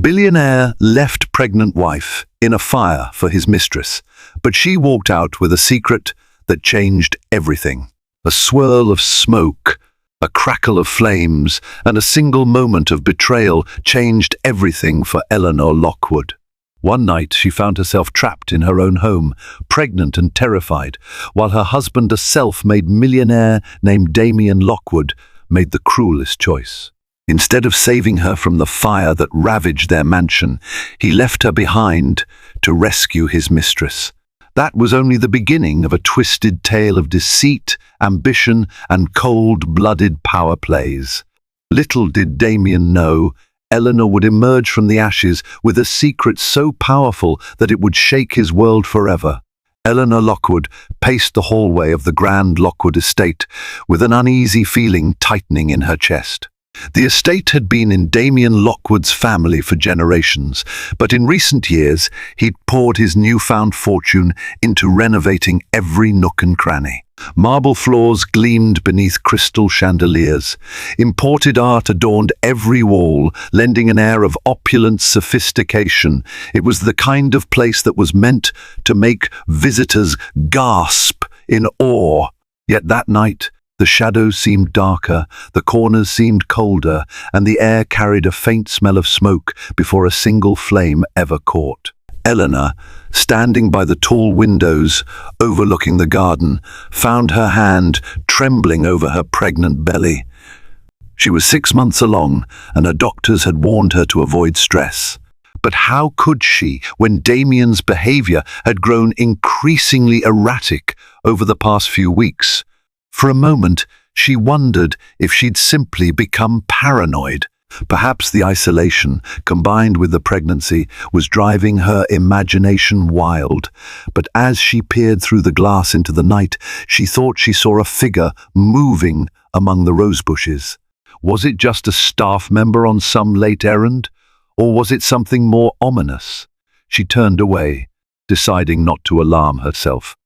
Billionaire left pregnant wife in a fire for his mistress, but she walked out with a secret that changed everything. A swirl of smoke, a crackle of flames, and a single moment of betrayal changed everything for Eleanor Lockwood. One night she found herself trapped in her own home, pregnant and terrified, while her husband, a self-made millionaire named Damian Lockwood, made the cruelest choice. Instead of saving her from the fire that ravaged their mansion, he left her behind to rescue his mistress. That was only the beginning of a twisted tale of deceit, ambition, and cold-blooded power plays. Little did Damian know, Eleanor would emerge from the ashes with a secret so powerful that it would shake his world forever. Eleanor Lockwood paced the hallway of the grand Lockwood estate with an uneasy feeling tightening in her chest. The estate had been in Damian Lockwood's family for generations, but in recent years he'd poured his newfound fortune into renovating every nook and cranny. Marble floors gleamed beneath crystal chandeliers. Imported art adorned every wall, lending an air of opulent sophistication. It was the kind of place that was meant to make visitors gasp in awe. Yet that night, the shadows seemed darker, the corners seemed colder, and the air carried a faint smell of smoke before a single flame ever caught. Eleanor, standing by the tall windows overlooking the garden, found her hand trembling over her pregnant belly. She was 6 months along, and her doctors had warned her to avoid stress. But how could she, when Damian's behavior had grown increasingly erratic over the past few weeks? For a moment, she wondered if she'd simply become paranoid. Perhaps the isolation, combined with the pregnancy, was driving her imagination wild. But as she peered through the glass into the night, she thought she saw a figure moving among the rose bushes. Was it just a staff member on some late errand? Or was it something more ominous? She turned away, deciding not to alarm herself.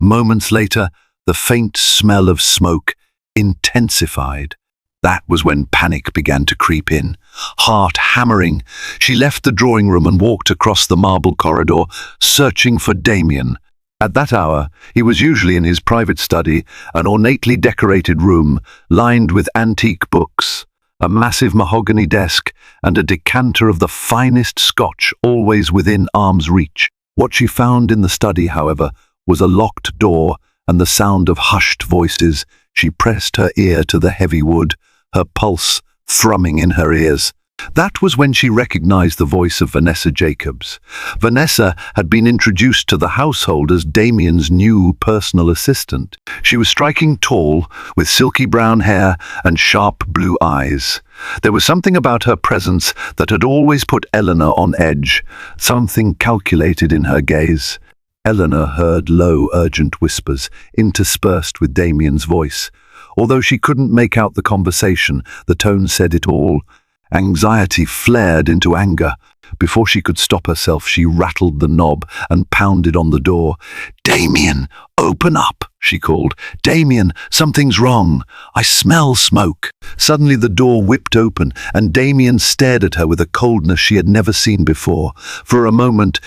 Moments later, the faint smell of smoke intensified. That was when panic began to creep in. Heart hammering, she left the drawing room and walked across the marble corridor, searching for Damian. At that hour, he was usually in his private study, an ornately decorated room lined with antique books, a massive mahogany desk, and a decanter of the finest scotch always within arm's reach. What she found in the study, however, was a locked door and the sound of hushed voices. She pressed her ear to the heavy wood, her pulse thrumming in her ears. That was when she recognized the voice of Vanessa Jacobs. Vanessa had been introduced to the household as Damian's new personal assistant. She was striking tall, with silky brown hair and sharp blue eyes. There was something about her presence that had always put Eleanor on edge, something calculated in her gaze. Eleanor heard low, urgent whispers, interspersed with Damian's voice. Although she couldn't make out the conversation, the tone said it all. Anxiety flared into anger. Before she could stop herself, she rattled the knob and pounded on the door. "Damian, open up," she called. "Damian, something's wrong. I smell smoke." Suddenly the door whipped open, and Damian stared at her with a coldness she had never seen before. For a moment,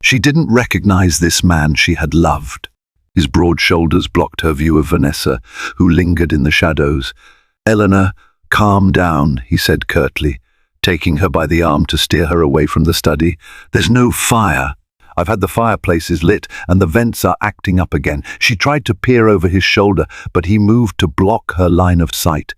she didn't recognize this man she had loved. His broad shoulders blocked her view of Vanessa, who lingered in the shadows. "Eleanor, calm down," he said curtly, taking her by the arm to steer her away from the study. "There's no fire. I've had the fireplaces lit and the vents are acting up again." She tried to peer over his shoulder, but he moved to block her line of sight.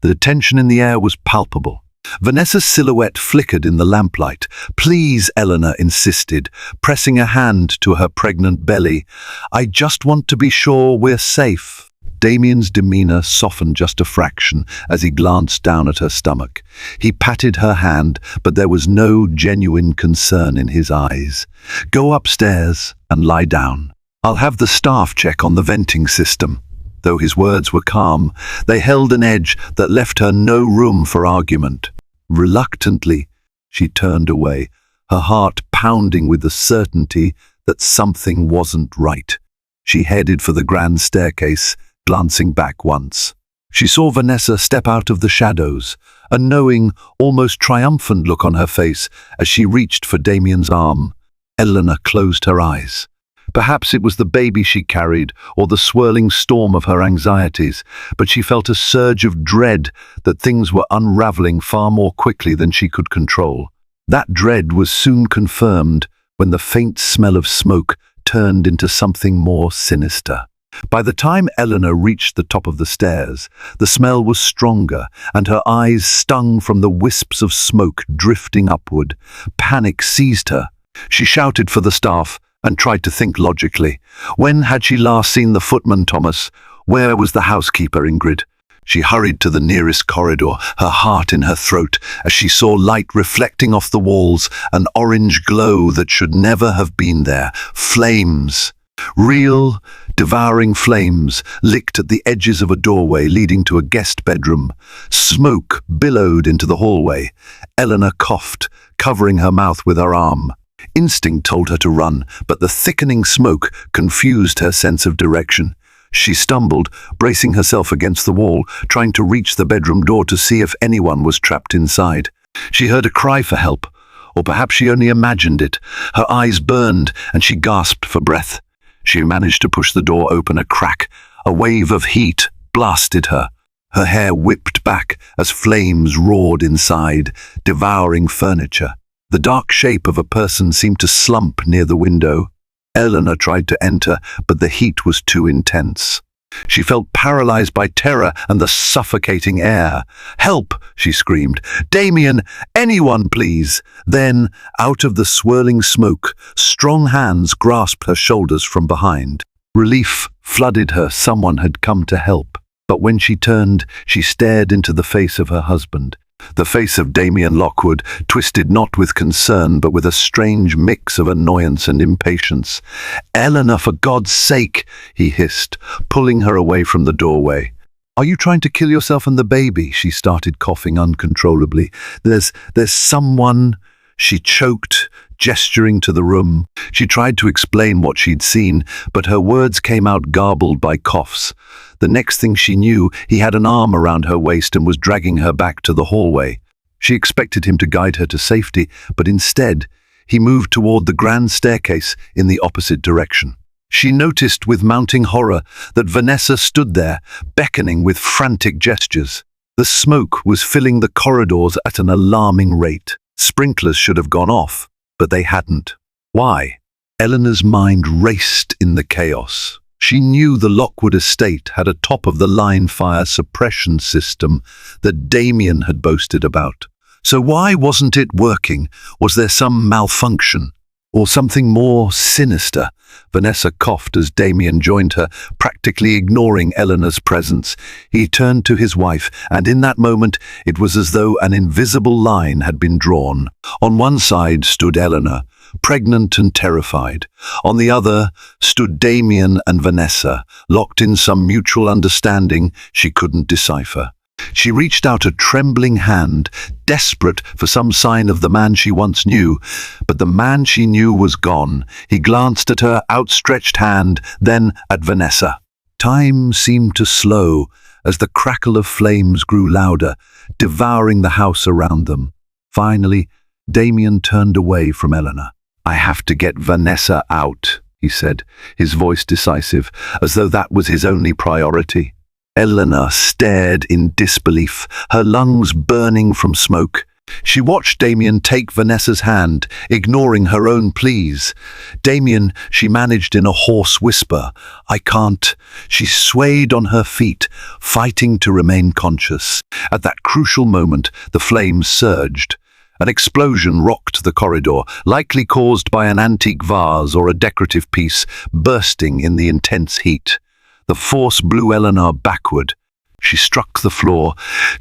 The tension in the air was palpable. Vanessa's silhouette flickered in the lamplight. "Please," Eleanor insisted, pressing a hand to her pregnant belly. "I just want to be sure we're safe." Damian's demeanor softened just a fraction as he glanced down at her stomach. He patted her hand, but there was no genuine concern in his eyes. "Go upstairs and lie down. I'll have the staff check on the venting system." Though his words were calm, they held an edge that left her no room for argument. Reluctantly, she turned away, her heart pounding with the certainty that something wasn't right. She headed for the grand staircase, glancing back once. She saw Vanessa step out of the shadows, a knowing, almost triumphant look on her face as she reached for Damian's arm. Eleanor closed her eyes. Perhaps it was the baby she carried or the swirling storm of her anxieties, but she felt a surge of dread that things were unraveling far more quickly than she could control. That dread was soon confirmed when the faint smell of smoke turned into something more sinister. By the time Eleanor reached the top of the stairs, the smell was stronger and her eyes stung from the wisps of smoke drifting upward. Panic seized her. She shouted for the staff and tried to think logically. When had she last seen the footman, Thomas? Where was the housekeeper, Ingrid? She hurried to the nearest corridor, her heart in her throat, as she saw light reflecting off the walls, an orange glow that should never have been there. Flames. Real, devouring flames licked at the edges of a doorway leading to a guest bedroom. Smoke billowed into the hallway. Eleanor coughed, covering her mouth with her arm. Instinct told her to run, but the thickening smoke confused her sense of direction. She stumbled, bracing herself against the wall, trying to reach the bedroom door to see if anyone was trapped inside. She heard a cry for help, or perhaps she only imagined it. Her eyes burned, and she gasped for breath. She managed to push the door open a crack. A wave of heat blasted her. Her hair whipped back as flames roared inside, devouring furniture. The dark shape of a person seemed to slump near the window. Eleanor tried to enter, but the heat was too intense. She felt paralyzed by terror and the suffocating air. "Help!" she screamed. "Damian! Anyone, please!" Then, out of the swirling smoke, strong hands grasped her shoulders from behind. Relief flooded her. Someone had come to help. But when she turned, she stared into the face of her husband. The face of Damian Lockwood, twisted not with concern but with a strange mix of annoyance and impatience. "Eleanor, for God's sake!" he hissed, pulling her away from the doorway. "Are you trying to kill yourself and the baby?" She started coughing uncontrollably. There's someone," she choked, gesturing to the room. She tried to explain what she'd seen, but her words came out garbled by coughs. The next thing she knew, he had an arm around her waist and was dragging her back to the hallway. She expected him to guide her to safety, but instead, he moved toward the grand staircase in the opposite direction. She noticed with mounting horror that Vanessa stood there, beckoning with frantic gestures. The smoke was filling the corridors at an alarming rate. Sprinklers should have gone off, but they hadn't. Why? Eleanor's mind raced in the chaos. She knew the Lockwood estate had a top-of-the-line fire suppression system that Damian had boasted about. So why wasn't it working? Was there some malfunction? Or something more sinister? Vanessa coughed as Damian joined her, practically ignoring Eleanor's presence. He turned to his wife, and in that moment it was as though an invisible line had been drawn. On one side stood Eleanor, pregnant and terrified. On the other stood Damian and Vanessa, locked in some mutual understanding she couldn't decipher. She reached out a trembling hand, desperate for some sign of the man she once knew, but the man she knew was gone. He glanced at her outstretched hand, then at Vanessa. Time seemed to slow as the crackle of flames grew louder, devouring the house around them. Finally, Damian turned away from Eleanor. "I have to get Vanessa out," he said, his voice decisive, as though that was his only priority. Eleanor stared in disbelief, her lungs burning from smoke. She watched Damian take Vanessa's hand, ignoring her own pleas. "Damian," she managed in a hoarse whisper, "I can't." She swayed on her feet, fighting to remain conscious. At that crucial moment, the flames surged. An explosion rocked the corridor, likely caused by an antique vase or a decorative piece bursting in the intense heat. The force blew Eleanor backward. She struck the floor,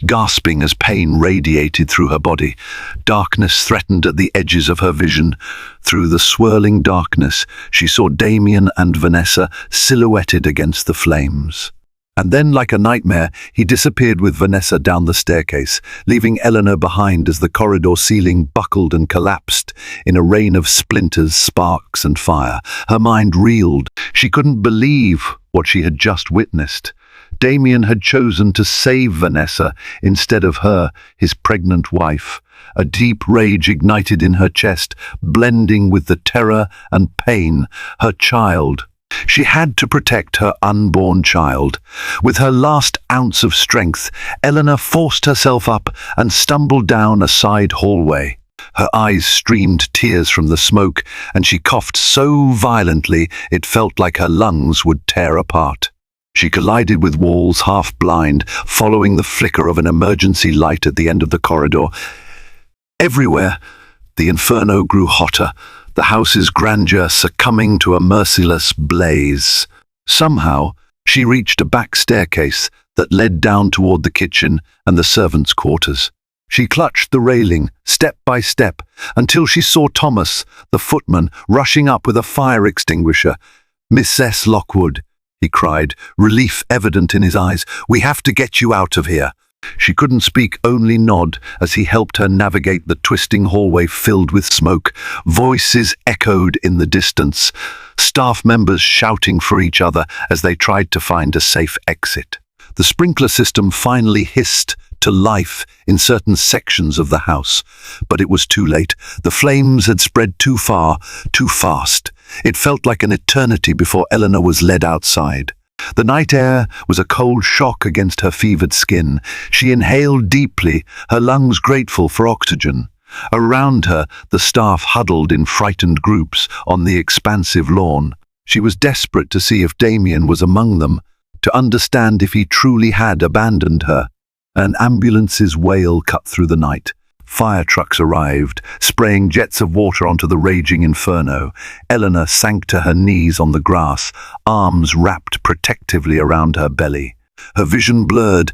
gasping as pain radiated through her body. Darkness threatened at the edges of her vision. Through the swirling darkness, she saw Damian and Vanessa silhouetted against the flames. And then, like a nightmare, he disappeared with Vanessa down the staircase, leaving Eleanor behind as the corridor ceiling buckled and collapsed in a rain of splinters, sparks, and fire. Her mind reeled. She couldn't believe what she had just witnessed. Damian had chosen to save Vanessa instead of her, his pregnant wife. A deep rage ignited in her chest, blending with the terror and pain. Her child. She had to protect her unborn child. With her last ounce of strength, Eleanor forced herself up and stumbled down a side hallway. Her eyes streamed tears from the smoke, and she coughed so violently it felt like her lungs would tear apart. She collided with walls, half blind, following the flicker of an emergency light at the end of the corridor. Everywhere, the inferno grew hotter, the house's grandeur succumbing to a merciless blaze. Somehow, she reached a back staircase that led down toward the kitchen and the servants' quarters. She clutched the railing, step by step, until she saw Thomas, the footman, rushing up with a fire extinguisher. "Mrs. Lockwood," he cried, relief evident in his eyes. "We have to get you out of here." She couldn't speak, only nod as he helped her navigate the twisting hallway filled with smoke. Voices echoed in the distance, staff members shouting for each other as they tried to find a safe exit. The sprinkler system finally hissed to life in certain sections of the house, but it was too late. The flames had spread too far, too fast. It felt like an eternity before Eleanor was led outside. The night air was a cold shock against her fevered skin. She inhaled deeply, her lungs grateful for oxygen. Around her, the staff huddled in frightened groups on the expansive lawn. She was desperate to see if Damian was among them, to understand if he truly had abandoned her. An ambulance's wail cut through the night. Fire trucks arrived, spraying jets of water onto the raging inferno. Eleanor sank to her knees on the grass, arms wrapped protectively around her belly. Her vision blurred,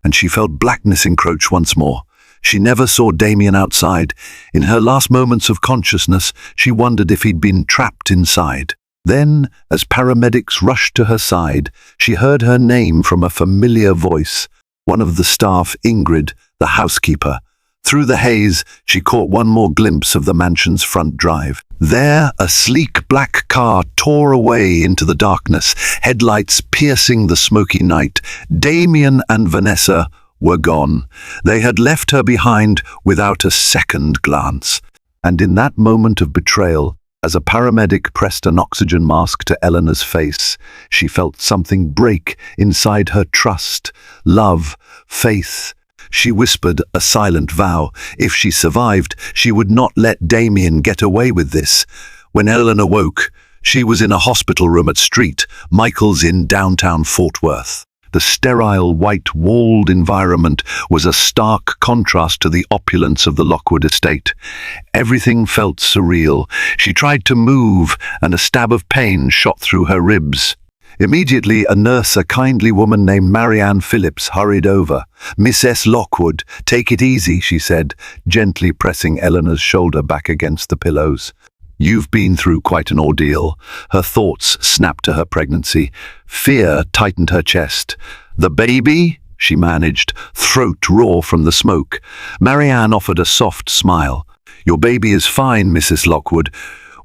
and she felt blackness encroach once more. She never saw Damian outside. In her last moments of consciousness, she wondered if he'd been trapped inside. Then, as paramedics rushed to her side, she heard her name from a familiar voice. One of the staff, Ingrid, the housekeeper. Through the haze, she caught one more glimpse of the mansion's front drive. There, a sleek black car tore away into the darkness, headlights piercing the smoky night. Damian and Vanessa were gone. They had left her behind without a second glance. And in that moment of betrayal, as a paramedic pressed an oxygen mask to Eleanor's face, she felt something break inside her trust, love, faith. She whispered a silent vow. If she survived, she would not let Damian get away with this. When Eleanor woke, she was in a hospital room at Street Michael's in downtown Fort Worth. The sterile, white-walled environment was a stark contrast to the opulence of the Lockwood estate. Everything felt surreal. She tried to move, and a stab of pain shot through her ribs. Immediately, a nurse, a kindly woman named Marianne Phillips, hurried over. "Mrs. Lockwood, take it easy," she said, gently pressing Eleanor's shoulder back against the pillows. "You've been through quite an ordeal." Her thoughts snapped to her pregnancy. Fear tightened her chest. "The baby?" she managed, throat raw from the smoke. Marianne offered a soft smile. "Your baby is fine, Mrs. Lockwood.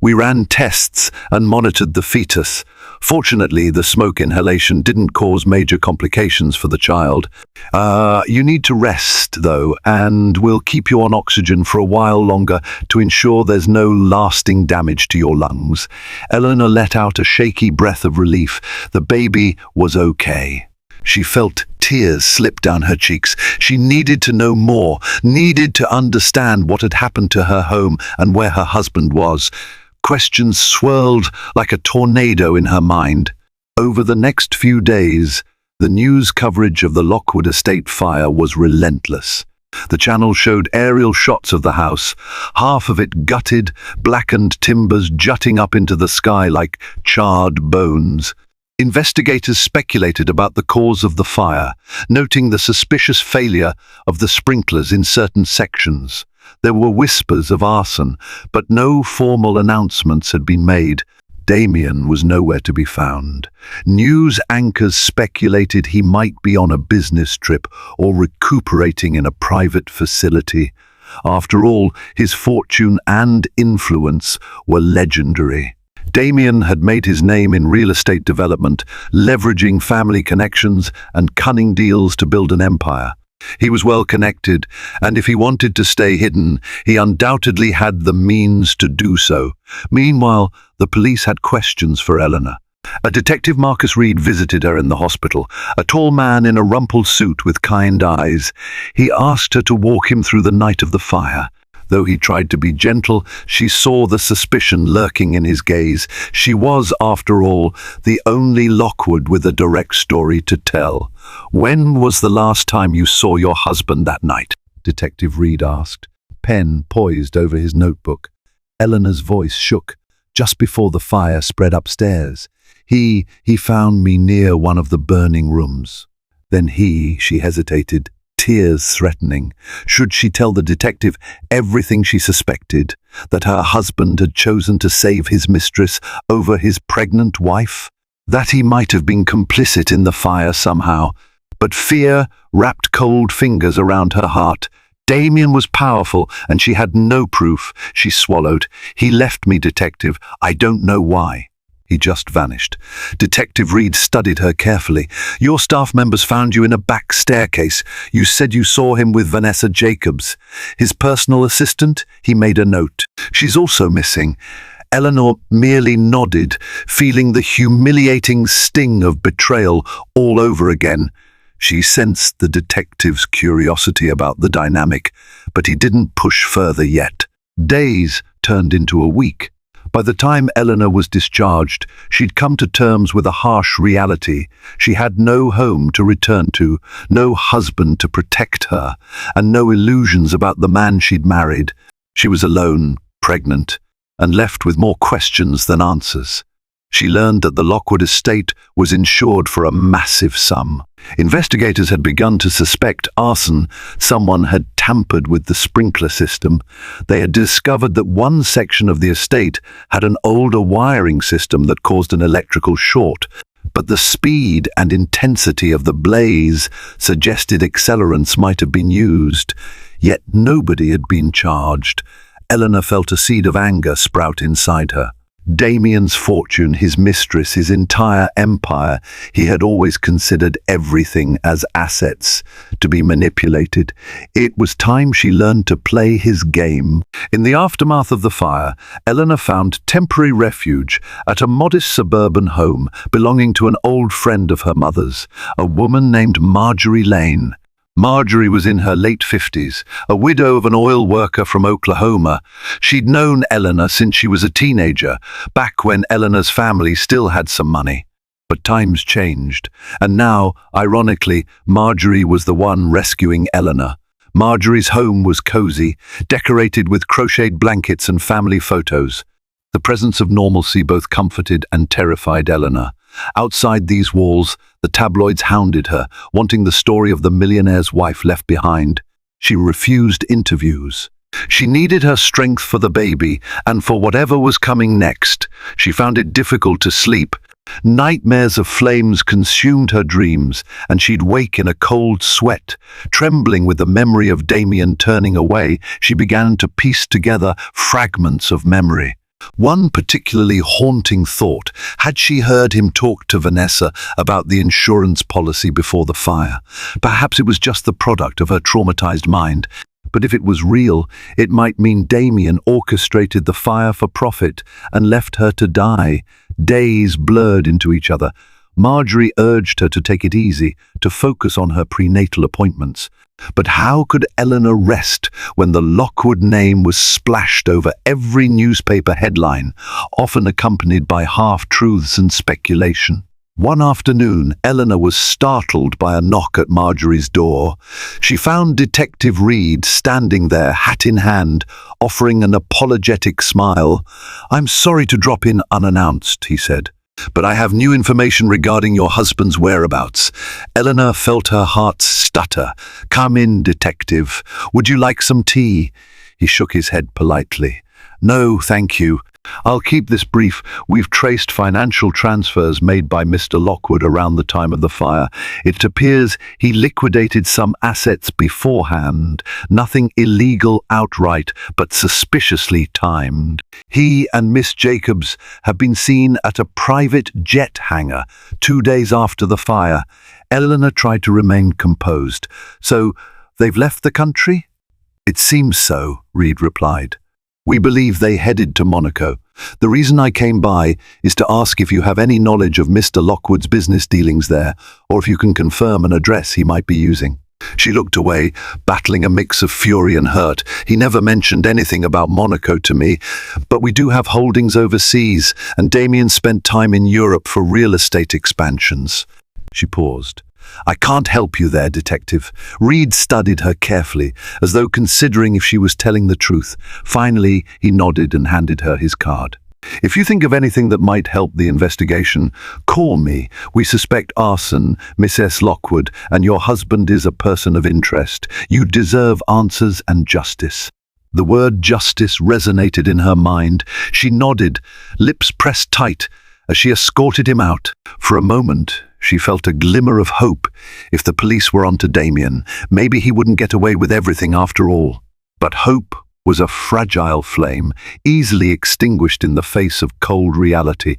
We ran tests and monitored the fetus. Fortunately, the smoke inhalation didn't cause major complications for the child. You need to rest, though, and we'll keep you on oxygen for a while longer to ensure there's no lasting damage to your lungs." Eleanor let out a shaky breath of relief. The baby was okay. She felt tears slip down her cheeks. She needed to know more, needed to understand what had happened to her home and where her husband was. Questions swirled like a tornado in her mind. Over the next few days, the news coverage of the Lockwood estate fire was relentless. The channel showed aerial shots of the house, half of it gutted, blackened timbers jutting up into the sky like charred bones. Investigators speculated about the cause of the fire, noting the suspicious failure of the sprinklers in certain sections. There were whispers of arson, but no formal announcements had been made. Damian was nowhere to be found. News anchors speculated he might be on a business trip or recuperating in a private facility. After all, his fortune and influence were legendary. Damian had made his name in real estate development, leveraging family connections and cunning deals to build an empire. He was well connected, and if he wanted to stay hidden, he undoubtedly had the means to do so. Meanwhile, the police had questions for Eleanor. A detective, Marcus Reed, visited her in the hospital, a tall man in a rumpled suit with kind eyes. He asked her to walk him through the night of the fire. Though he tried to be gentle, she saw the suspicion lurking in his gaze. She was, after all, the only Lockwood with a direct story to tell. "When was the last time you saw your husband that night?" Detective Reed asked, pen poised over his notebook. Eleanor's voice shook. "Just before the fire spread upstairs. He found me near one of the burning rooms." Then she hesitated, tears threatening. Should she tell the detective everything she suspected, that her husband had chosen to save his mistress over his pregnant wife? That he might have been complicit in the fire somehow? But fear wrapped cold fingers around her heart. Damian was powerful, and she had no proof. She swallowed. "He left me, detective. I don't know why. He just vanished." Detective Reed studied her carefully. "Your staff members found you in a back staircase. You said you saw him with Vanessa Jacobs. His personal assistant?" He made a note. "She's also missing." Eleanor merely nodded, feeling the humiliating sting of betrayal all over again. She sensed the detective's curiosity about the dynamic, but he didn't push further yet. Days turned into a week. By the time Eleanor was discharged, she'd come to terms with a harsh reality. She had no home to return to, no husband to protect her, and no illusions about the man she'd married. She was alone, pregnant, and left with more questions than answers. She learned that the Lockwood estate was insured for a massive sum. Investigators had begun to suspect arson. Someone had tampered with the sprinkler system. They had discovered that one section of the estate had an older wiring system that caused an electrical short. But the speed and intensity of the blaze suggested accelerants might have been used. Yet nobody had been charged. Eleanor felt a seed of anger sprout inside her. Damian's fortune, his mistress, his entire empire. He had always considered everything as assets to be manipulated. It was time she learned to play his game. In the aftermath of the fire, Eleanor found temporary refuge at a modest suburban home belonging to an old friend of her mother's, a woman named Marjorie Lane. Marjorie was in her late 50s, a widow of an oil worker from Oklahoma. She'd known Eleanor since she was a teenager, back when Eleanor's family still had some money. But times changed, and now, ironically, Marjorie was the one rescuing Eleanor. Marjorie's home was cozy, decorated with crocheted blankets and family photos. The presence of normalcy both comforted and terrified Eleanor. Outside these walls, the tabloids hounded her, wanting the story of the millionaire's wife left behind. She refused interviews. She needed her strength for the baby and for whatever was coming next. She found it difficult to sleep. Nightmares of flames consumed her dreams, and she'd wake in a cold sweat. Trembling with the memory of Damian turning away, she began to piece together fragments of memory. One particularly haunting thought: had she heard him talk to Vanessa about the insurance policy before the fire? Perhaps it was just the product of her traumatized mind. But if it was real, it might mean Damian orchestrated the fire for profit and left her to die. Days blurred into each other. Marjorie urged her to take it easy, to focus on her prenatal appointments. But how could Eleanor rest when the Lockwood name was splashed over every newspaper headline, often accompanied by half-truths and speculation? One afternoon, Eleanor was startled by a knock at Marjorie's door. She found Detective Reed standing there, hat in hand, offering an apologetic smile. "I'm sorry to drop in unannounced," he said, "but I have new information regarding your husband's whereabouts." Eleanor felt her heart stutter. "Come in, detective. Would you like some tea?" He shook his head politely. "No, thank you." I'll keep this brief. We've traced financial transfers made by Mr. Lockwood around the time of the fire. It appears he liquidated some assets beforehand, nothing illegal outright, but suspiciously timed. He and Miss Jacobs have been seen at a private jet hangar 2 days after the fire. Eleanor tried to remain composed. So, they've left the country? It seems so, Reed replied. We believe they headed to Monaco. The reason I came by is to ask if you have any knowledge of Mr. Lockwood's business dealings there, or if you can confirm an address he might be using. She looked away, battling a mix of fury and hurt. He never mentioned anything about Monaco to me, but we do have holdings overseas, and Damian spent time in Europe for real estate expansions. She paused. I can't help you there, Detective. Reed studied her carefully, as though considering if she was telling the truth. Finally, he nodded and handed her his card. If you think of anything that might help the investigation, call me. We suspect arson, Mrs. Lockwood, and your husband is a person of interest. You deserve answers and justice. The word justice resonated in her mind. She nodded, lips pressed tight, as she escorted him out. For a moment, she felt a glimmer of hope. If the police were onto Damian, maybe he wouldn't get away with everything after all. But hope was a fragile flame, easily extinguished in the face of cold reality.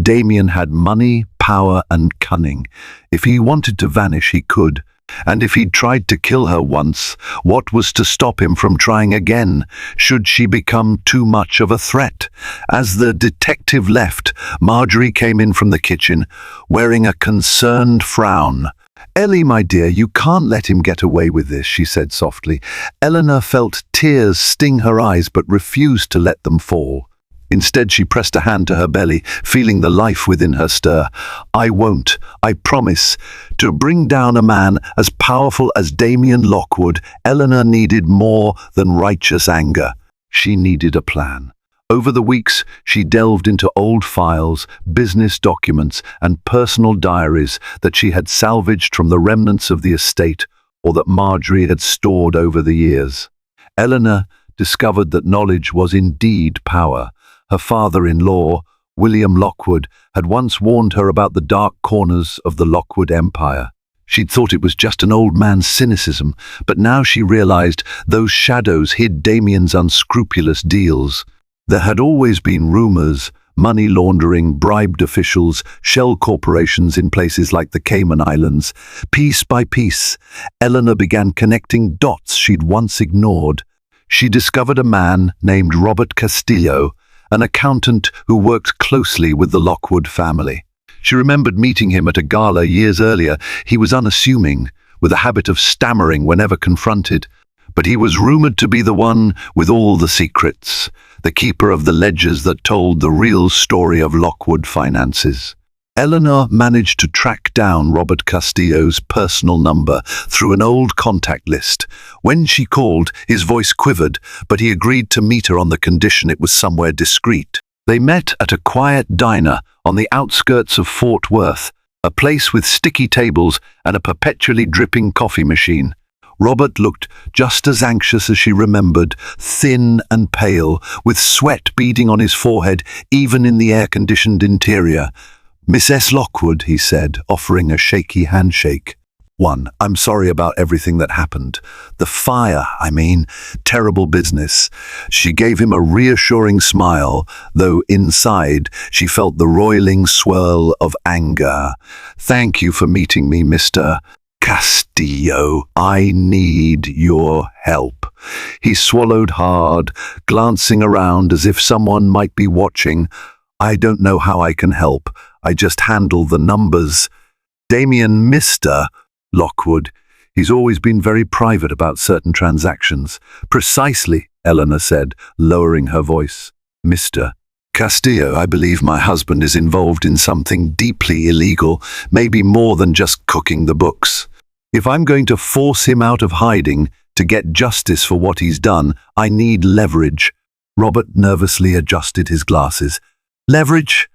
Damian had money, power, and cunning. If he wanted to vanish, he could. And if he'd tried to kill her once, what was to stop him from trying again, should she become too much of a threat? As the detective left, Marjorie came in from the kitchen, wearing a concerned frown. Ellie, my dear, you can't let him get away with this, she said softly. Eleanor felt tears sting her eyes but refused to let them fall. Instead, she pressed a hand to her belly, feeling the life within her stir. I won't, I promise. To bring down a man as powerful as Damian Lockwood, Eleanor needed more than righteous anger. She needed a plan. Over the weeks, she delved into old files, business documents, and personal diaries that she had salvaged from the remnants of the estate or that Marjorie had stored over the years. Eleanor discovered that knowledge was indeed power. Her father-in-law, William Lockwood, had once warned her about the dark corners of the Lockwood empire. She'd thought it was just an old man's cynicism, but now she realized those shadows hid Damian's unscrupulous deals. There had always been rumors, money laundering, bribed officials, shell corporations in places like the Cayman Islands. Piece by piece, Eleanor began connecting dots she'd once ignored. She discovered a man named Robert Castillo, an accountant who worked closely with the Lockwood family. She remembered meeting him at a gala years earlier. He was unassuming, with a habit of stammering whenever confronted. But he was rumored to be the one with all the secrets, the keeper of the ledgers that told the real story of Lockwood finances. Eleanor managed to track down Robert Castillo's personal number through an old contact list. When she called, his voice quivered, but he agreed to meet her on the condition it was somewhere discreet. They met at a quiet diner on the outskirts of Fort Worth, a place with sticky tables and a perpetually dripping coffee machine. Robert looked just as anxious as she remembered, thin and pale, with sweat beading on his forehead, even in the air-conditioned interior. Mrs. Lockwood, he said, offering a shaky handshake. I'm sorry about everything that happened. The fire, terrible business. She gave him a reassuring smile, though inside she felt the roiling swirl of anger. Thank you for meeting me, Mr. Castillo. I need your help. He swallowed hard, glancing around as if someone might be watching. I don't know how I can help. I just handle the numbers. Damian, Mr. Lockwood. He's always been very private about certain transactions. Precisely, Eleanor said, lowering her voice. Mr. Castillo, I believe my husband is involved in something deeply illegal, maybe more than just cooking the books. If I'm going to force him out of hiding to get justice for what he's done, I need leverage. Robert nervously adjusted his glasses. Leverage?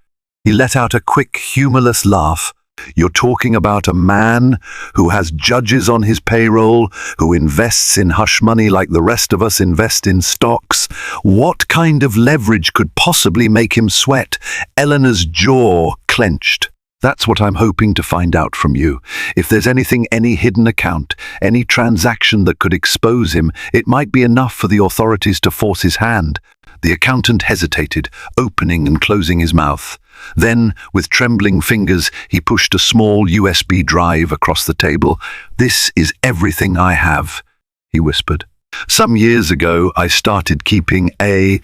He let out a quick, humorless laugh. You're talking about a man who has judges on his payroll, who invests in hush money like the rest of us invest in stocks. What kind of leverage could possibly make him sweat? Eleanor's jaw clenched. That's what I'm hoping to find out from you. If there's anything, any hidden account, any transaction that could expose him, it might be enough for the authorities to force his hand. The accountant hesitated, opening and closing his mouth. Then, with trembling fingers, he pushed a small USB drive across the table. "This is everything I have," he whispered. "Some years ago, I started keeping a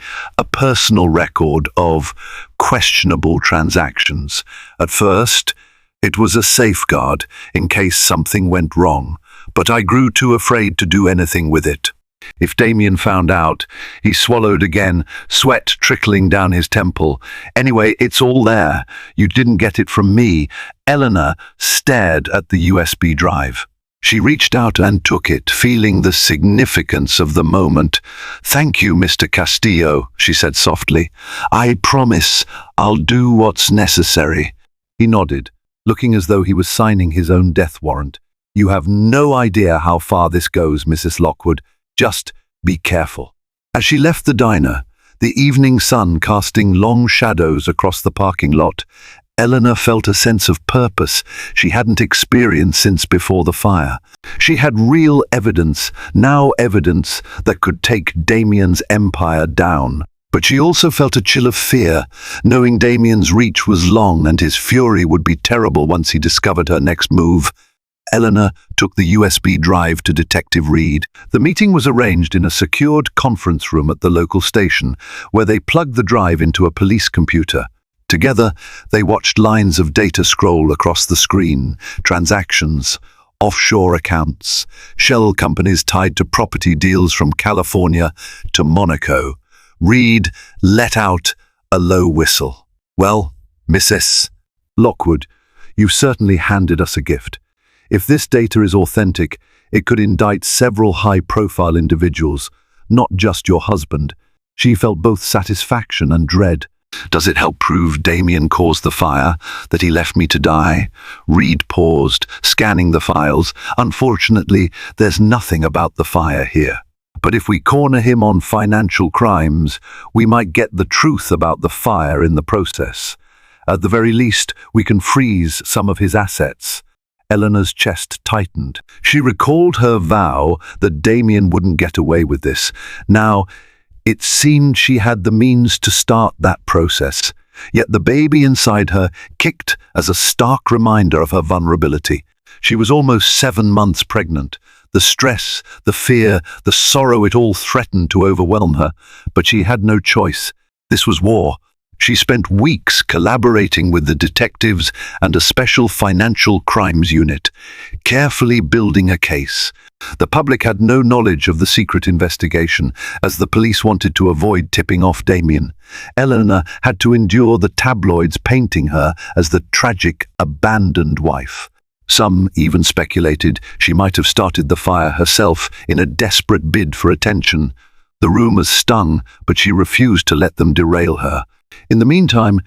personal record of questionable transactions. At first, it was a safeguard in case something went wrong, but I grew too afraid to do anything with it. If Damian found out," he swallowed again, sweat trickling down his temple. "Anyway, it's all there. You didn't get it from me." Eleanor stared at the USB drive. She reached out and took it, feeling the significance of the moment. "Thank you, Mr. Castillo," she said softly. "I promise I'll do what's necessary." He nodded, looking as though he was signing his own death warrant. "You have no idea how far this goes, Mrs. Lockwood. Just be careful." As she left the diner, the evening sun casting long shadows across the parking lot, Eleanor felt a sense of purpose she hadn't experienced since before the fire. She had real evidence, now evidence that could take Damian's empire down. But she also felt a chill of fear, knowing Damian's reach was long and his fury would be terrible once he discovered her next move. Eleanor took the USB drive to Detective Reed. The meeting was arranged in a secured conference room at the local station, where they plugged the drive into a police computer. Together, they watched lines of data scroll across the screen: transactions, offshore accounts, shell companies tied to property deals from California to Monaco. Reed let out a low whistle. "Well, Mrs. Lockwood, you've certainly handed us a gift. If this data is authentic, it could indict several high-profile individuals, not just your husband." She felt both satisfaction and dread. "Does it help prove Damian caused the fire, that he left me to die?" Reed paused, scanning the files. "Unfortunately, there's nothing about the fire here. But if we corner him on financial crimes, we might get the truth about the fire in the process. At the very least, we can freeze some of his assets." Eleanor's chest tightened. She recalled her vow that Damian wouldn't get away with this. Now, it seemed she had the means to start that process. Yet the baby inside her kicked as a stark reminder of her vulnerability. She was almost 7 months pregnant. The stress, the fear, the sorrow, it all threatened to overwhelm her. But she had no choice. This was war. She spent weeks collaborating with the detectives and a special financial crimes unit, carefully building a case. The public had no knowledge of the secret investigation, as the police wanted to avoid tipping off Damian. Eleanor had to endure the tabloids painting her as the tragic, abandoned wife. Some even speculated she might have started the fire herself in a desperate bid for attention. The rumors stung, but she refused to let them derail her. In the meantime,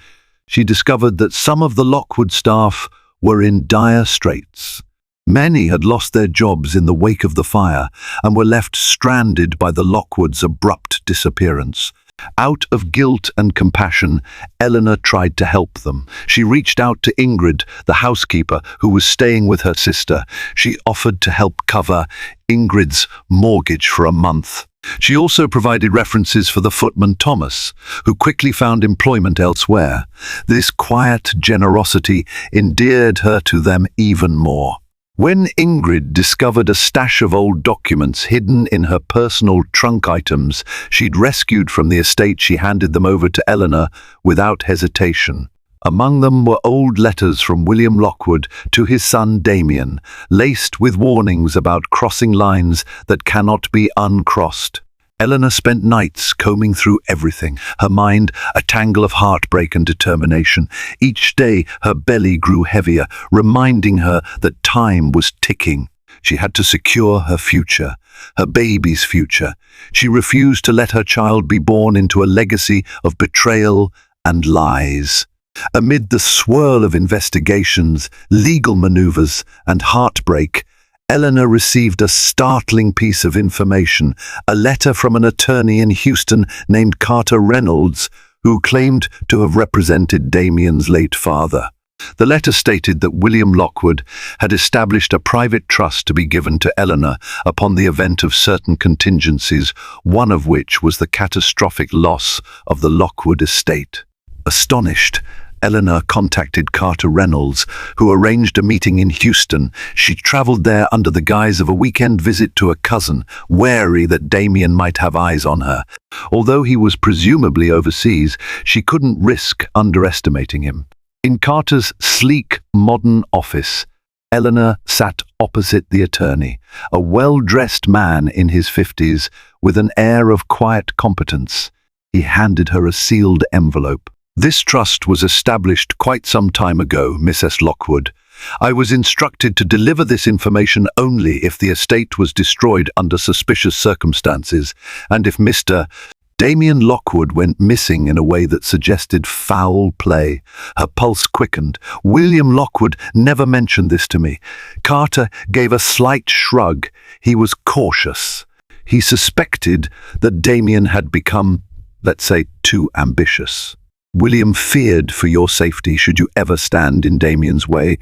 she discovered that some of the Lockwood staff were in dire straits. Many had lost their jobs in the wake of the fire and were left stranded by the Lockwoods' abrupt disappearance. Out of guilt and compassion, Eleanor tried to help them. She reached out to Ingrid, the housekeeper who was staying with her sister. She offered to help cover Ingrid's mortgage for a month. She also provided references for the footman Thomas, who quickly found employment elsewhere. This quiet generosity endeared her to them even more. When Ingrid discovered a stash of old documents hidden in her personal trunk items she'd rescued from the estate, she handed them over to Eleanor without hesitation. Among them were old letters from William Lockwood to his son Damian, laced with warnings about crossing lines that cannot be uncrossed. Eleanor spent nights combing through everything, her mind a tangle of heartbreak and determination. Each day her belly grew heavier, reminding her that time was ticking. She had to secure her future, her baby's future. She refused to let her child be born into a legacy of betrayal and lies. Amid the swirl of investigations, legal maneuvers, and heartbreak, Eleanor received a startling piece of information, a letter from an attorney in Houston named Carter Reynolds, who claimed to have represented Damian's late father. The letter stated that William Lockwood had established a private trust to be given to Eleanor upon the event of certain contingencies, one of which was the catastrophic loss of the Lockwood estate. Astonished, Eleanor contacted Carter Reynolds, who arranged a meeting in Houston. She traveled there under the guise of a weekend visit to a cousin, wary that Damian might have eyes on her. Although he was presumably overseas, she couldn't risk underestimating him. In Carter's sleek, modern office, Eleanor sat opposite the attorney, a well-dressed man in his 50s with an air of quiet competence. He handed her a sealed envelope. "This trust was established quite some time ago, Mrs. Lockwood. I was instructed to deliver this information only if the estate was destroyed under suspicious circumstances, and if Mr. Damian Lockwood went missing in a way that suggested foul play." Her pulse quickened. "William Lockwood never mentioned this to me." Carter gave a slight shrug. He was cautious. He suspected that Damian had become, let's say, too ambitious. "William feared for your safety should you ever stand in Damian's way.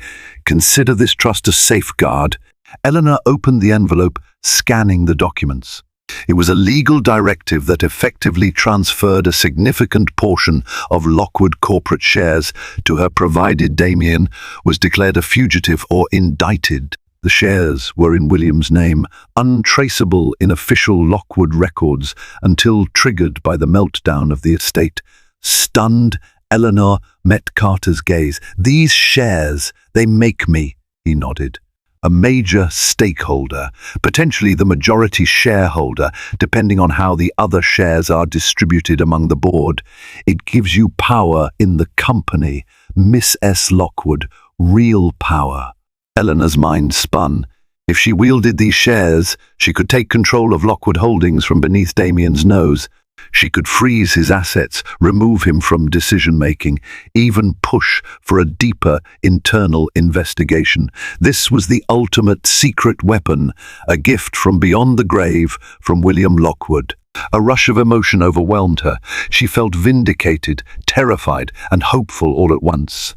Consider this trust a safeguard." Eleanor opened the envelope, scanning the documents. It was a legal directive that effectively transferred a significant portion of Lockwood corporate shares to her provided Damian was declared a fugitive or indicted. The shares were in William's name, untraceable in official Lockwood records until triggered by the meltdown of the estate. Stunned, Eleanor met Carter's gaze. "These shares, they make me," he nodded, "a major stakeholder, potentially the majority shareholder, depending on how the other shares are distributed among the board. It gives you power in the company, Miss S. Lockwood, real power." Eleanor's mind spun. If she wielded these shares, she could take control of Lockwood Holdings from beneath Damian's nose. She could freeze his assets, remove him from decision-making, even push for a deeper internal investigation. This was the ultimate secret weapon, a gift from beyond the grave from William Lockwood. A rush of emotion overwhelmed her. She felt vindicated, terrified, and hopeful all at once.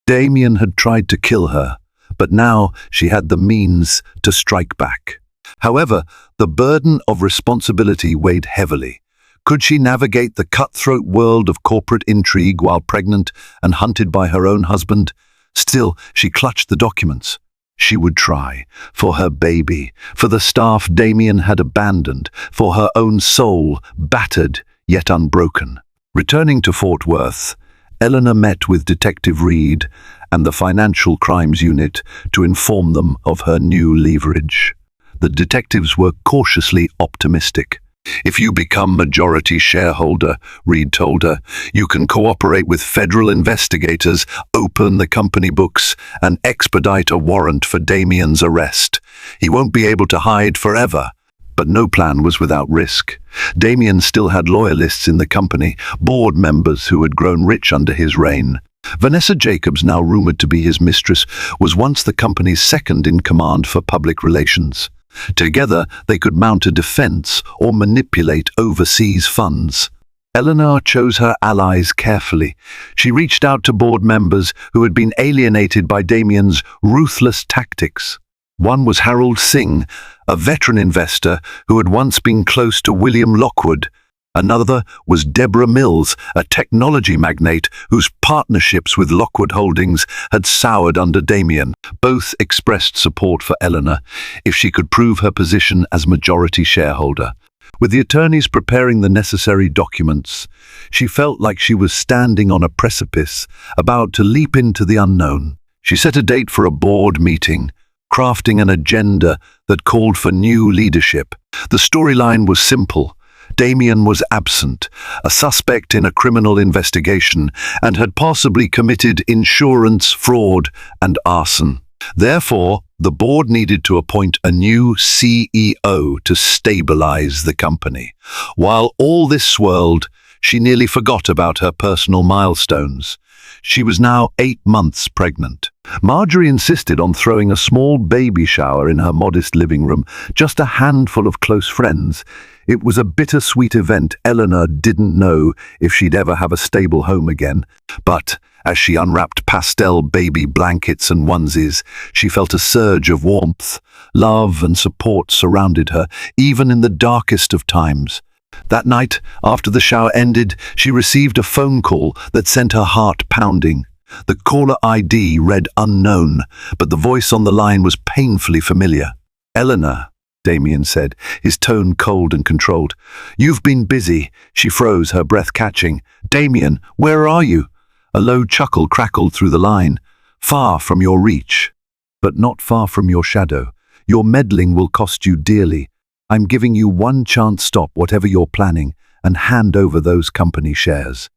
Damian had tried to kill her, but now she had the means to strike back. However, the burden of responsibility weighed heavily. Could she navigate the cutthroat world of corporate intrigue while pregnant and hunted by her own husband? Still, she clutched the documents. She would try. For her baby, for the staff Damian had abandoned, for her own soul, battered yet unbroken. Returning to Fort Worth, Eleanor met with Detective Reed and the Financial Crimes Unit to inform them of her new leverage. The detectives were cautiously optimistic. "If you become majority shareholder," Reed told her, "you can cooperate with federal investigators, open the company books, and expedite a warrant for Damian's arrest. He won't be able to hide forever." But no plan was without risk. Damian still had loyalists in the company, board members who had grown rich under his reign. Vanessa Jacobs, now rumored to be his mistress, was once the company's second-in-command for public relations. Together, they could mount a defense or manipulate overseas funds. Eleanor chose her allies carefully. She reached out to board members who had been alienated by Damian's ruthless tactics. One was Harold Singh, a veteran investor who had once been close to William Lockwood. Another was Deborah Mills, a technology magnate whose partnerships with Lockwood Holdings had soured under Damian. Both expressed support for Eleanor if she could prove her position as majority shareholder. With the attorneys preparing the necessary documents, she felt like she was standing on a precipice, about to leap into the unknown. She set a date for a board meeting, crafting an agenda that called for new leadership. The storyline was simple. Damian was absent, a suspect in a criminal investigation, and had possibly committed insurance fraud and arson. Therefore, the board needed to appoint a new CEO to stabilize the company. While all this swirled, She nearly forgot about her personal milestones. She was now 8 months pregnant. Marjorie insisted on throwing a small baby shower in her modest living room, just a handful of close friends. It was a bittersweet event. Eleanor didn't know if she'd ever have a stable home again. But as she unwrapped pastel baby blankets and onesies, she felt a surge of warmth. Love and support surrounded her, even in the darkest of times. That night, after the shower ended, she received a phone call that sent her heart pounding. The caller ID read unknown, but the voice on the line was painfully familiar. "Eleanor," Damian said, his tone cold and controlled. "You've been busy." She froze, her breath catching. "Damian, where are you?" A low chuckle crackled through the line. "Far from your reach, but not far from your shadow. Your meddling will cost you dearly. I'm giving you one chance. Stop whatever you're planning and hand over those company shares.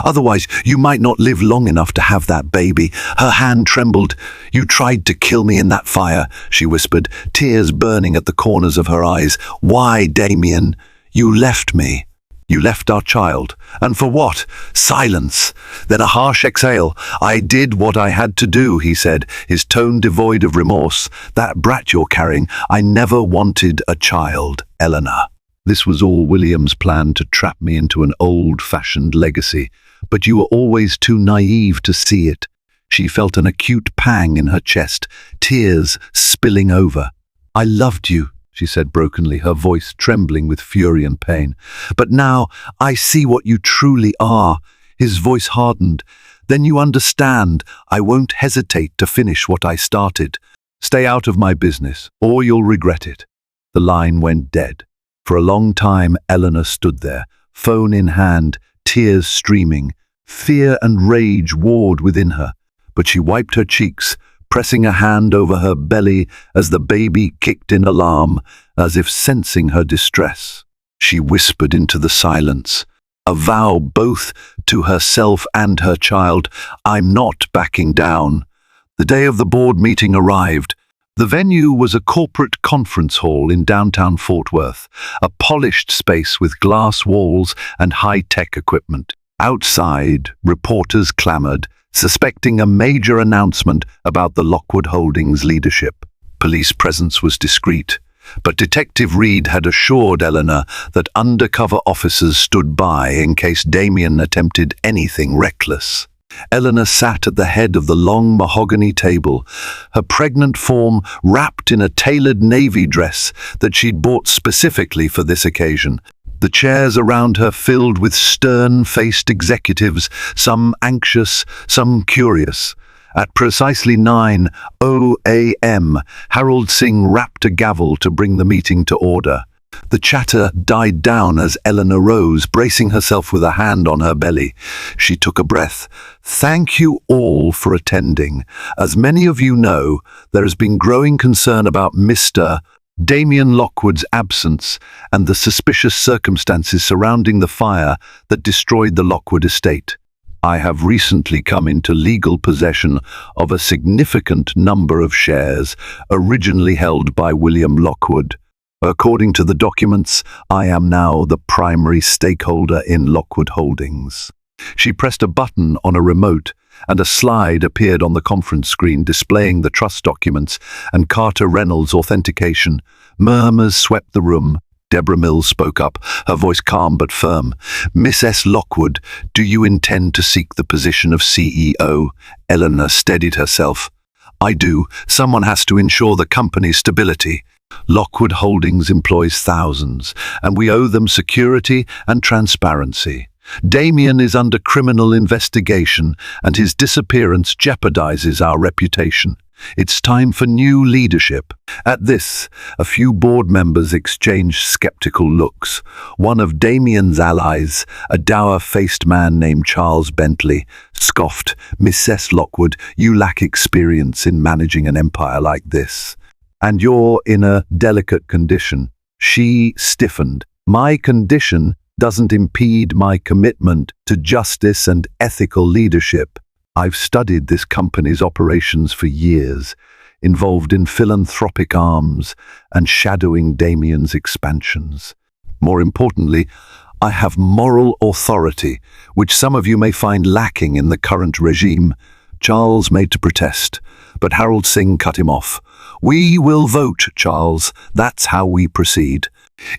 Otherwise, you might not live long enough to have that baby." Her hand trembled. "You tried to kill me in that fire," she whispered, tears burning at the corners of her eyes. "Why, Damian? You left me. You left our child. And for what? Silence." Then a harsh exhale. "I did what I had to do," he said, his tone devoid of remorse. "That brat you're carrying, I never wanted a child, Eleanor. This was all William's plan, to trap me into an old-fashioned legacy. But you were always too naive to see it." She felt an acute pang in her chest, tears spilling over. "I loved you," she said brokenly, her voice trembling with fury and pain. "But now I see what you truly are." His voice hardened. "Then you understand. I won't hesitate to finish what I started. Stay out of my business, or you'll regret it." The line went dead. For a long time, Eleanor stood there, phone in hand, tears streaming. Fear and rage warred within her, but she wiped her cheeks, pressing a hand over her belly as the baby kicked in alarm, as if sensing her distress. She whispered into the silence, a vow both to herself and her child: "I'm not backing down." The day of the board meeting arrived. The venue was a corporate conference hall in downtown Fort Worth, a polished space with glass walls and high-tech equipment. Outside, reporters clamored, suspecting a major announcement about the Lockwood Holdings leadership. Police presence was discreet, but Detective Reed had assured Eleanor that undercover officers stood by in case Damian attempted anything reckless. Eleanor sat at the head of the long mahogany table, her pregnant form wrapped in a tailored navy dress that she'd bought specifically for this occasion. The chairs around her filled with stern-faced executives, some anxious, some curious. At precisely 9:00 a.m., Harold Singh rapped a gavel to bring the meeting to order. The chatter died down as Eleanor rose, bracing herself with a hand on her belly. She took a breath. "Thank you all for attending. As many of you know, there has been growing concern about Mr. Damian Lockwood's absence and the suspicious circumstances surrounding the fire that destroyed the Lockwood estate. I have recently come into legal possession of a significant number of shares originally held by William Lockwood. According to the documents, I am now the primary stakeholder in Lockwood Holdings." She pressed a button on a remote, and a slide appeared on the conference screen displaying the trust documents and Carter Reynolds' authentication. Murmurs swept the room. Deborah Mills spoke up, her voice calm but firm. "Miss S. Lockwood, do you intend to seek the position of CEO?" Eleanor steadied herself. "I do. Someone has to ensure the company's stability. Lockwood Holdings employs thousands, and we owe them security and transparency. Damian is under criminal investigation, and his disappearance jeopardizes our reputation. It's time for new leadership." At this, a few board members exchanged skeptical looks. One of Damian's allies, a dour-faced man named Charles Bentley, scoffed, "Mistress Lockwood, you lack experience in managing an empire like this. And you're in a delicate condition." She stiffened. "My condition doesn't impede my commitment to justice and ethical leadership. I've studied this company's operations for years, involved in philanthropic arms and shadowing Damian's expansions. More importantly, I have moral authority, which some of you may find lacking in the current regime. Charles made to protest, but Harold Singh cut him off. We will vote, Charles. That's how we proceed.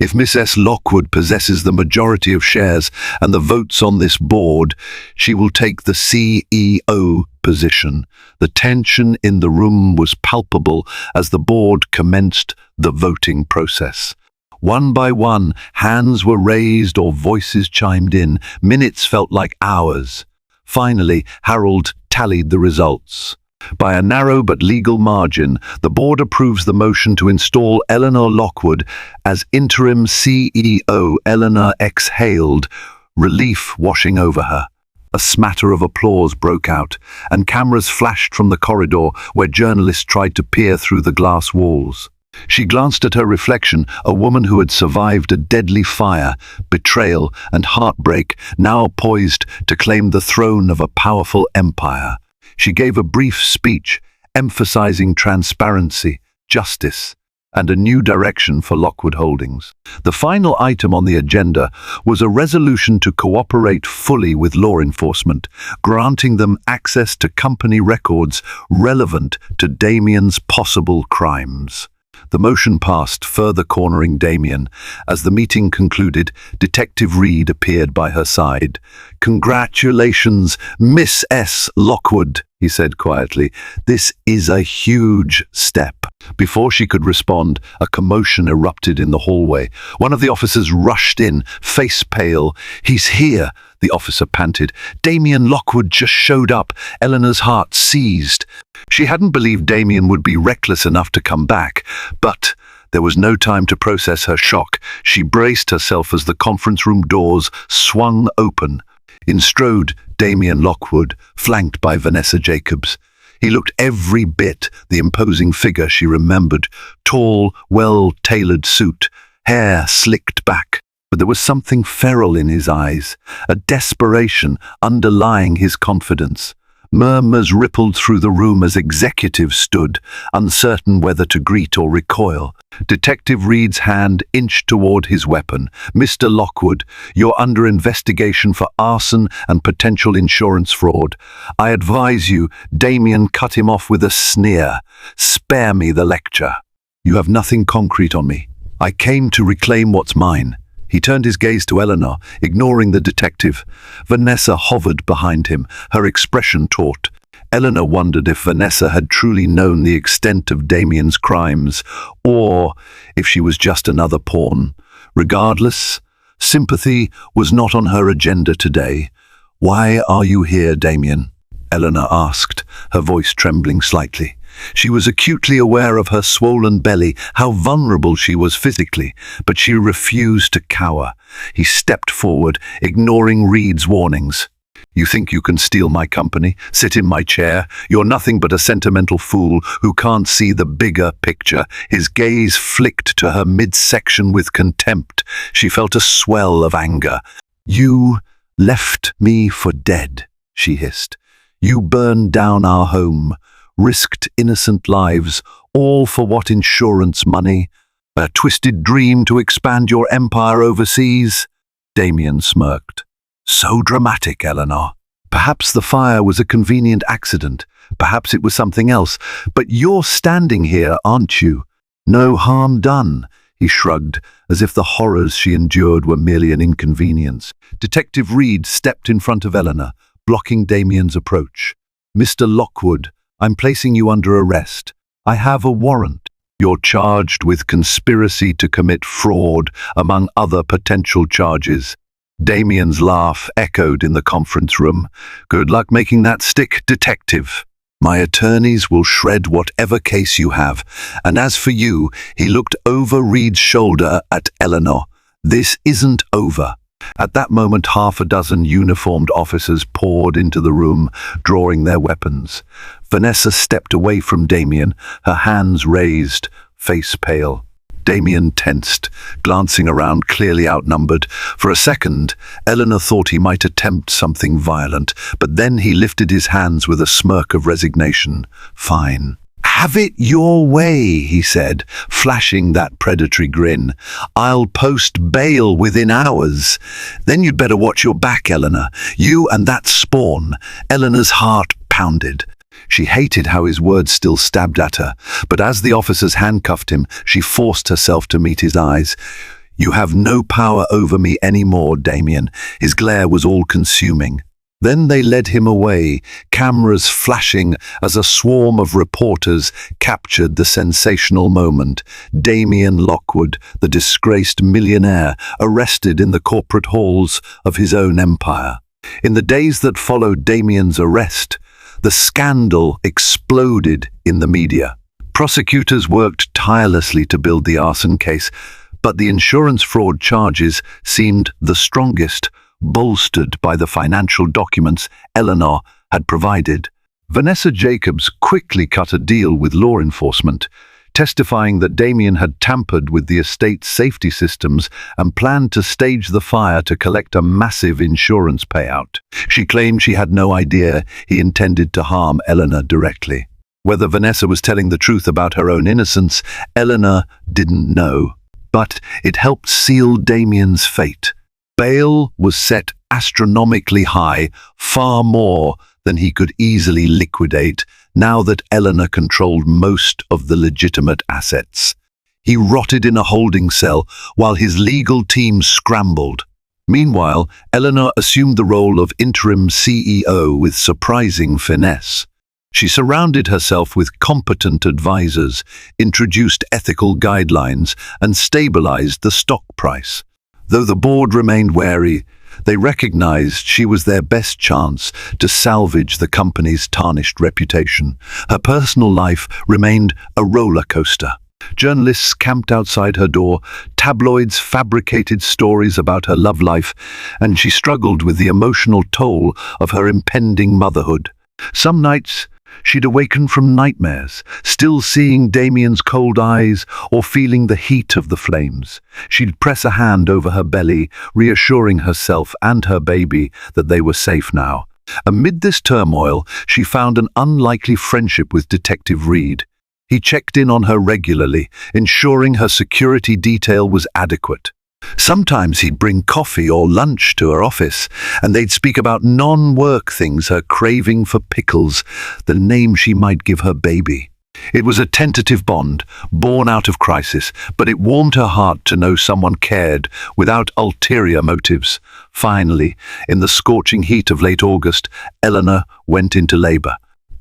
If Miss S. Lockwood possesses the majority of shares and the votes on this board, she will take the CEO position. The tension in the room was palpable as the board commenced the voting process. One by one, hands were raised or voices chimed in. Minutes felt like hours. Finally, Harold tallied the results. By a narrow but legal margin, the board approves the motion to install Eleanor Lockwood as interim CEO. Eleanor exhaled, relief washing over her. A smatter of applause broke out, and cameras flashed from the corridor where journalists tried to peer through the glass walls. She glanced at her reflection, a woman who had survived a deadly fire, betrayal, and heartbreak, now poised to claim the throne of a powerful empire. She gave a brief speech, emphasizing transparency, justice, and a new direction for Lockwood Holdings. The final item on the agenda was a resolution to cooperate fully with law enforcement, granting them access to company records relevant to Damian's possible crimes. The motion passed, further cornering Damian. As the meeting concluded, Detective Reed appeared by her side. "Congratulations, Miss S. Lockwood," he said quietly. "This is a huge step." Before she could respond, a commotion erupted in the hallway. One of the officers rushed in, face pale. "He's here," the officer panted. "Damian Lockwood just showed up." Eleanor's heart seized. She hadn't believed Damian would be reckless enough to come back, but there was no time to process her shock. She braced herself as the conference room doors swung open. In strode Damian Lockwood, flanked by Vanessa Jacobs. He looked every bit the imposing figure she remembered. Tall, well-tailored suit, hair slicked back. But there was something feral in his eyes, a desperation underlying his confidence. Murmurs rippled through the room as executives stood, uncertain whether to greet or recoil. Detective Reed's hand inched toward his weapon. "Mr. Lockwood, you're under investigation for arson and potential insurance fraud. I advise you," Damian cut him off with a sneer. "Spare me the lecture. You have nothing concrete on me. I came to reclaim what's mine." He turned his gaze to Eleanor, ignoring the detective. Vanessa hovered behind him, her expression taut. Eleanor wondered if Vanessa had truly known the extent of Damian's crimes, or if she was just another pawn. Regardless, sympathy was not on her agenda today. "Why are you here, Damian?" Eleanor asked, her voice trembling slightly. She was acutely aware of her swollen belly, how vulnerable she was physically, but she refused to cower. He stepped forward, ignoring Reed's warnings. "You think you can steal my company, sit in my chair? You're nothing but a sentimental fool who can't see the bigger picture." His gaze flicked to her midsection with contempt. She felt a swell of anger. "You left me for dead," she hissed. "You burned down our home, risked innocent lives, all for what? Insurance money? A twisted dream to expand your empire overseas?" Damian smirked. "So dramatic, Eleanor. Perhaps the fire was a convenient accident. Perhaps it was something else. But you're standing here, aren't you? No harm done." He shrugged, as if the horrors she endured were merely an inconvenience. Detective Reed stepped in front of Eleanor, blocking Damian's approach. "Mr. Lockwood, I'm placing you under arrest. I have a warrant. You're charged with conspiracy to commit fraud, among other potential charges." Damian's laugh echoed in the conference room. "Good luck making that stick, detective. My attorneys will shred whatever case you have. And as for you," he looked over Reed's shoulder at Eleanor, "this isn't over." At that moment, half a dozen uniformed officers poured into the room, drawing their weapons. Vanessa stepped away from Damian, her hands raised, face pale. Damian tensed, glancing around, clearly outnumbered. For a second, Eleanor thought he might attempt something violent, but then he lifted his hands with a smirk of resignation. "Fine. "Have it your way," he said, flashing that predatory grin. "I'll post bail within hours. Then you'd better watch your back, Eleanor. You and that spawn." Eleanor's heart pounded. She hated how his words still stabbed at her, but as the officers handcuffed him, she forced herself to meet his eyes. "You have no power over me anymore, Damian." His glare was all-consuming. Then they led him away, cameras flashing as a swarm of reporters captured the sensational moment. Damian Lockwood, the disgraced millionaire, arrested in the corporate halls of his own empire. In the days that followed Damian's arrest, the scandal exploded in the media. Prosecutors worked tirelessly to build the arson case, but the insurance fraud charges seemed the strongest, bolstered by the financial documents Eleanor had provided. Vanessa Jacobs quickly cut a deal with law enforcement, testifying that Damian had tampered with the estate's safety systems and planned to stage the fire to collect a massive insurance payout. She claimed she had no idea he intended to harm Eleanor directly. Whether Vanessa was telling the truth about her own innocence, Eleanor didn't know. But it helped seal Damian's fate. Bail was set astronomically high, far more than he could easily liquidate, now that Eleanor controlled most of the legitimate assets. He rotted in a holding cell while his legal team scrambled. Meanwhile, Eleanor assumed the role of interim CEO with surprising finesse. She surrounded herself with competent advisors, introduced ethical guidelines, and stabilized the stock price. Though the board remained wary, they recognized she was their best chance to salvage the company's tarnished reputation. Her personal life remained a roller coaster. Journalists camped outside her door, tabloids fabricated stories about her love life, and she struggled with the emotional toll of her impending motherhood. Some nights, she'd awaken from nightmares, still seeing Damian's cold eyes or feeling the heat of the flames. She'd press a hand over her belly, reassuring herself and her baby that they were safe now. Amid this turmoil, she found an unlikely friendship with Detective Reed. He checked in on her regularly, ensuring her security detail was adequate. Sometimes he'd bring coffee or lunch to her office, and they'd speak about non-work things, her craving for pickles, the name she might give her baby. It was a tentative bond, born out of crisis, but it warmed her heart to know someone cared without ulterior motives. Finally, in the scorching heat of late August, Eleanor went into labor.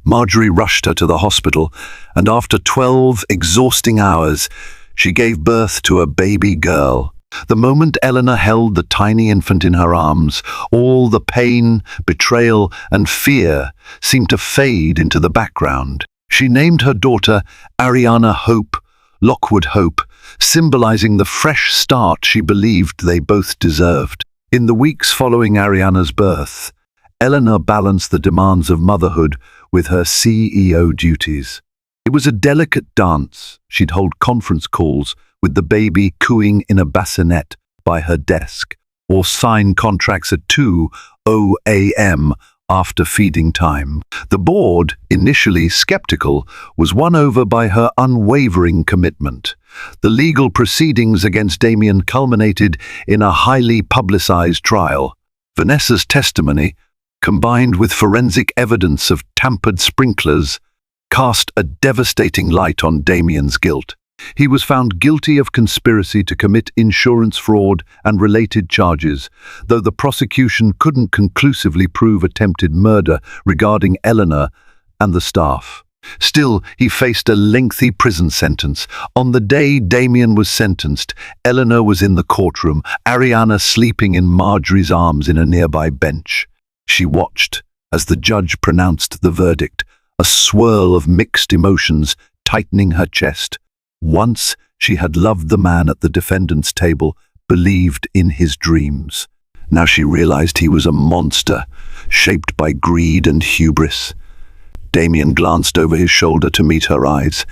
Marjorie rushed her to the hospital, and after 12 exhausting hours, she gave birth to a baby girl. The moment Eleanor held the tiny infant in her arms, all the pain, betrayal, and fear seemed to fade into the background. She named her daughter Ariana Hope, Lockwood Hope, symbolizing the fresh start she believed they both deserved. In the weeks following Ariana's birth, Eleanor balanced the demands of motherhood with her CEO duties. It was a delicate dance. She'd hold conference calls with the baby cooing in a bassinet by her desk, or sign contracts at 2:00 a.m. after feeding time. The board, initially skeptical, was won over by her unwavering commitment. The legal proceedings against Damian culminated in a highly publicized trial. Vanessa's testimony, combined with forensic evidence of tampered sprinklers, cast a devastating light on Damian's guilt. He was found guilty of conspiracy to commit insurance fraud and related charges, though the prosecution couldn't conclusively prove attempted murder regarding Eleanor and the staff. Still, he faced a lengthy prison sentence. On the day Damian was sentenced, Eleanor was in the courtroom, Ariana sleeping in Marjorie's arms in a nearby bench. She watched as the judge pronounced the verdict, a swirl of mixed emotions tightening her chest. Once she had loved the man at the defendant's table, believed in his dreams. Now she realized he was a monster, shaped by greed and hubris. Damian glanced over his shoulder to meet her eyes.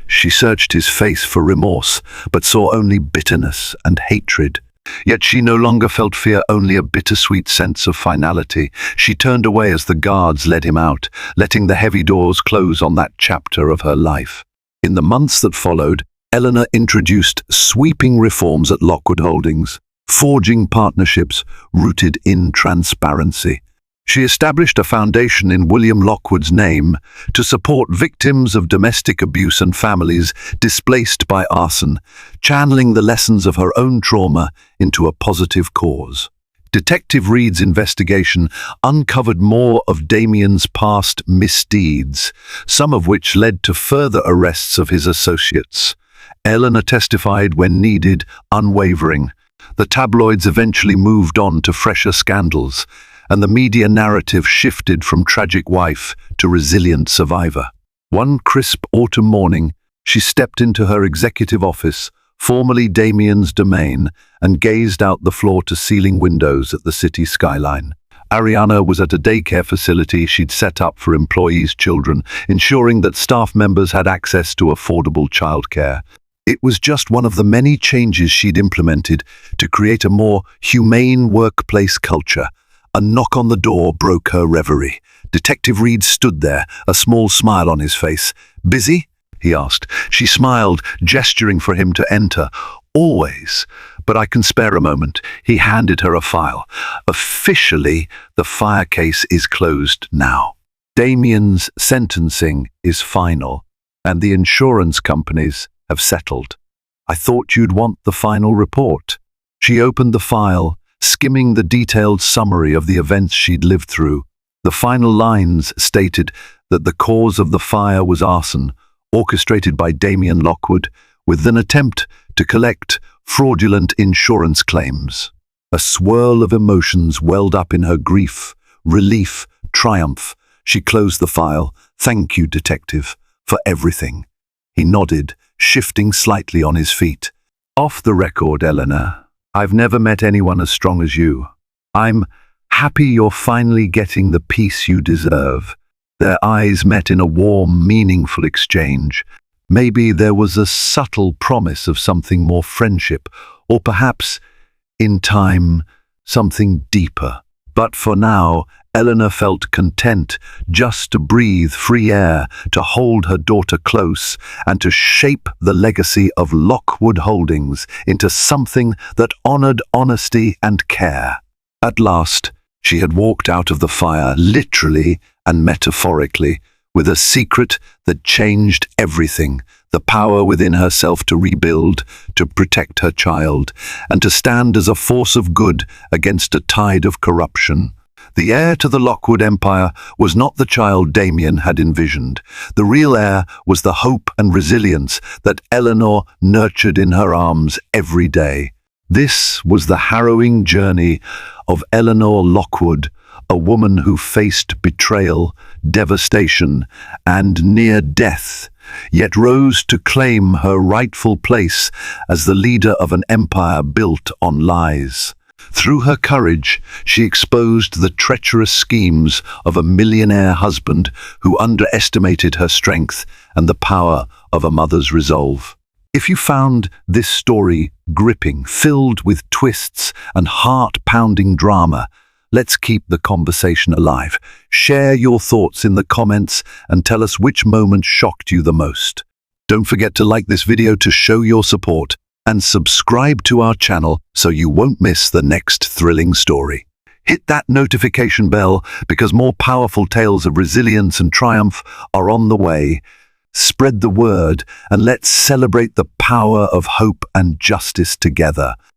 She searched his face for remorse, but saw only bitterness and hatred. Yet she no longer felt fear, only a bittersweet sense of finality. She turned away as the guards led him out, letting the heavy doors close on that chapter of her life. In the months that followed, Eleanor introduced sweeping reforms at Lockwood Holdings, forging partnerships rooted in transparency. She established a foundation in William Lockwood's name to support victims of domestic abuse and families displaced by arson, channeling the lessons of her own trauma into a positive cause. Detective Reed's investigation uncovered more of Damian's past misdeeds, some of which led to further arrests of his associates. Eleanor testified when needed, unwavering. The tabloids eventually moved on to fresher scandals, and the media narrative shifted from tragic wife to resilient survivor. One crisp autumn morning, she stepped into her executive office, formerly Damian's domain, and gazed out the floor-to-ceiling windows at the city skyline. Ariana was at a daycare facility she'd set up for employees' children, ensuring that staff members had access to affordable childcare. It was just one of the many changes she'd implemented to create a more humane workplace culture. A knock on the door broke her reverie. Detective Reed stood there, a small smile on his face. "Busy?" he asked. She smiled, gesturing for him to enter. "Always, but I can spare a moment." He handed her a file. "Officially, the fire case is closed now. Damian's sentencing is final, and the insurance companies have settled. I thought you'd want the final report." She opened the file, skimming the detailed summary of the events she'd lived through. The final lines stated that the cause of the fire was arson, orchestrated by Damian Lockwood, with an attempt to collect fraudulent insurance claims. A swirl of emotions welled up in her: grief, relief, triumph. She closed the file. "Thank you, detective, for everything." He nodded, shifting slightly on his feet. "Off the record, Eleanor, I've never met anyone as strong as you. I'm happy you're finally getting the peace you deserve." Their eyes met in a warm, meaningful exchange. Maybe there was a subtle promise of something more: friendship, or perhaps, in time, something deeper. But for now, Eleanor felt content just to breathe free air, to hold her daughter close, and to shape the legacy of Lockwood Holdings into something that honored honesty and care. At last, she had walked out of the fire, literally and metaphorically, with a secret that changed everything: the power within herself to rebuild, to protect her child, and to stand as a force of good against a tide of corruption. The heir to the Lockwood empire was not the child Damian had envisioned. The real heir was the hope and resilience that Eleanor nurtured in her arms every day. This was the harrowing journey of Eleanor Lockwood, a woman who faced betrayal, devastation, and near death, yet rose to claim her rightful place as the leader of an empire built on lies. Through her courage, she exposed the treacherous schemes of a millionaire husband who underestimated her strength and the power of a mother's resolve. If you found this story gripping, filled with twists and heart-pounding drama, let's keep the conversation alive. Share your thoughts in the comments and tell us which moment shocked you the most. Don't forget to like this video to show your support, and subscribe to our channel so you won't miss the next thrilling story. Hit that notification bell because more powerful tales of resilience and triumph are on the way. Spread the word and let's celebrate the power of hope and justice together.